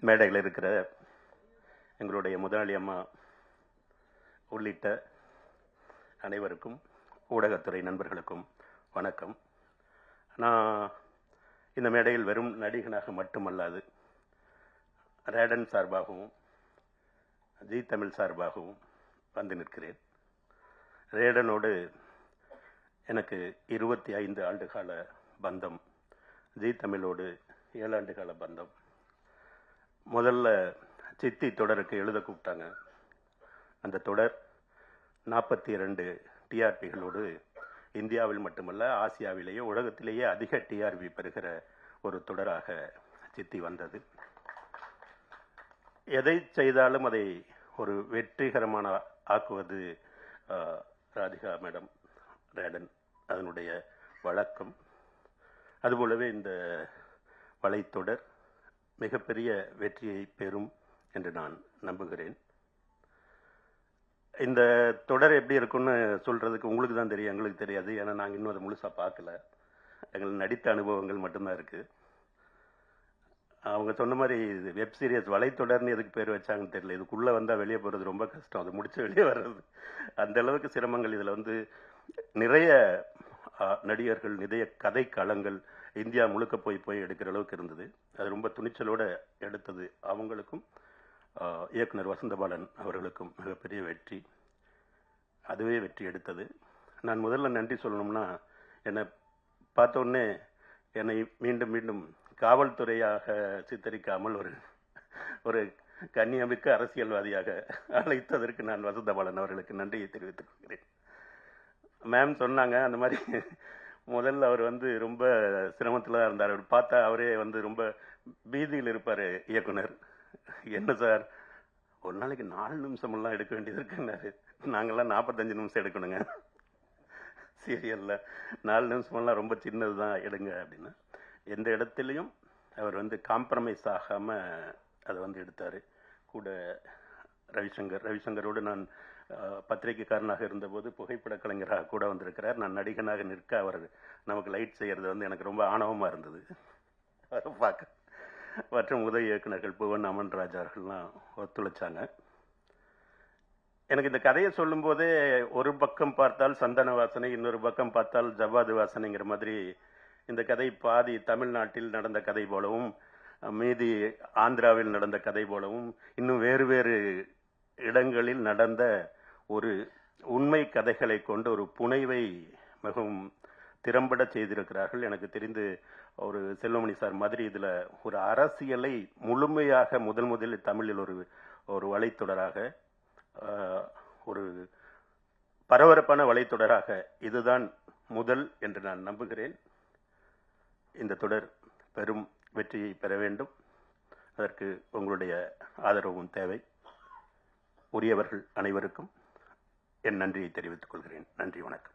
மேடையில் இருக்கிற எங்களுடைய முதலாளி அம்மா உள்ளிட்ட அனைவருக்கும் ஊடகத்துறை நண்பர்களுக்கும் வணக்கம். நான் இந்த மேடையில் வெறும் நடிகனாக மட்டுமல்லாது ரேடன் சார்பாகவும் ஜி தமிழ் சார்பாகவும் வந்து நிற்கிறேன். ரேடனோடு எனக்கு 25 ஆண்டுகால பந்தம், ஜி தமிழோடு 7 ஆண்டுகால பந்தம். முதல்ல சித்தி தொடருக்கு எழுத கூப்பிட்டாங்க. அந்த தொடர் 42 டிஆர்பிகளோடு இந்தியாவில் மட்டுமல்ல ஆசியாவிலேயே உலகத்திலேயே அதிக டிஆர்பி பெறுகிற ஒரு தொடராக சித்தி வந்தது. எதை செய்தாலும் அதை ஒரு வெற்றிகரமான ஆக்குவது ராதிகா மேடம், ரேடன் அதனுடைய வழக்கம். அதுபோலவே இந்த வலைத்தொடர் மிகப்பெரிய வெற்றியை பெறும் என்று நான் நம்புகிறேன். இந்த தொடர் எப்படி இருக்குன்னு சொல்றதுக்கு உங்களுக்கு தான் தெரியும், எங்களுக்கு தெரியாது. ஏன்னா நாங்கள் இன்னும் அதை முழுசாக பார்க்கல. எங்களுக்கு நடித்த அனுபவங்கள் மட்டும்தான் இருக்கு. அவங்க சொன்ன மாதிரி இது வெப் சீரிஸ் வலைத்தொடர்னு எதுக்கு பேர் வச்சாங்கன்னு தெரியல. இதுக்குள்ளே வந்தால் வெளியே போகிறது ரொம்ப கஷ்டம், அது முடிச்சு வெளியே வர்றது அந்த அளவுக்கு சிரமங்கள். இதில் வந்து நிறைய நடிகர்கள், நிறைய கதை களங்கள் இந்தியா முழுக்க போய் எடுக்கிற அளவுக்கு இருந்தது. அது ரொம்ப துணிச்சலோடு எடுத்தது. அவங்களுக்கும் இயக்குனர் வசந்தபாலன் அவர்களுக்கும் மிகப்பெரிய வெற்றி. அதுவே வெற்றி எடுத்தது. நான் முதல்ல நன்றி சொல்லணும்னா, என்னை பார்த்த உடனே என்னை மீண்டும் மீண்டும் காவல்துறையாக சித்தரிக்காமல் ஒரு கண்ணியமிக்க அரசியல்வாதியாக அழைத்ததற்கு நான் வசந்தபாலன் அவர்களுக்கு நன்றியை தெரிவித்துக் கொள்கிறேன். மேம் சொன்னாங்க, அந்த மாதிரி முதல்ல அவர் வந்து ரொம்ப சிரமத்தில் தான் இருந்தார். அவர் பார்த்தா அவரே வந்து ரொம்ப பீதியில் இருப்பார் இயக்குனர். என்ன சார், ஒரு நாளைக்கு 4 நிமிஷமெல்லாம் எடுக்க வேண்டியது இருக்குன்னாரு. நாங்கள்லாம் 45 நிமிஷம் எடுக்கணுங்க சீரியலில். 4 நிமிஷமெல்லாம் ரொம்ப சின்னது தான், எடுங்க அப்படின்னு. எந்த இடத்துலையும் அவர் வந்து காம்ப்ரமைஸ் ஆகாமல் அதை வந்து எடுத்தார். கூட ரவிசங்கரோடு நான் பத்திரிகைக்காரனாக இருந்தபோது புகைப்பட கலைஞராக கூட வந்திருக்கிறார். நான் நடிகனாக நிற்க அவர் நமக்கு லைட் செய்கிறது வந்து எனக்கு ரொம்ப ஆணவமாக இருந்தது அதை பார்க்க. மற்றும் உதவி இயக்குநர்கள் புவன் அமன்ராஜ் அவர்கள்லாம் ஒத்துழைச்சாங்க. எனக்கு இந்த கதையை சொல்லும் போதே ஒரு பக்கம் பார்த்தால் சந்தன வாசனை, இன்னொரு பக்கம் பார்த்தால் ஜவ்வாது வாசனைங்கிற மாதிரி இந்த கதை பாதி தமிழ்நாட்டில் நடந்த கதை போலவும், மீதி ஆந்திராவில் நடந்த கதை போலவும், இன்னும் வேறு வேறு இடங்களில் நடந்த ஒரு உண்மை கதைகளை கொண்டு ஒரு புனைவை மிகவும் திறம்பட செய்திருக்கிறார்கள். எனக்கு தெரிந்து ஒரு செல்வமணி சார் மாதிரி இதில் ஒரு அரசியலை முழுமையாக முதலில் தமிழில் ஒரு வலைத்தொடராக, ஒரு பரபரப்பான வலைத்தொடராக இதுதான் முதல் என்று நான் நம்புகிறேன். இந்த தொடர் பெரும் வெற்றியை பெற வேண்டும். அதற்கு உங்களுடைய ஆதரவும் தேவை. உரியவர்கள் அனைவருக்கும் என் நன்றியை தெரிவித்துக் கொள்கிறேன். நன்றி, வணக்கம்.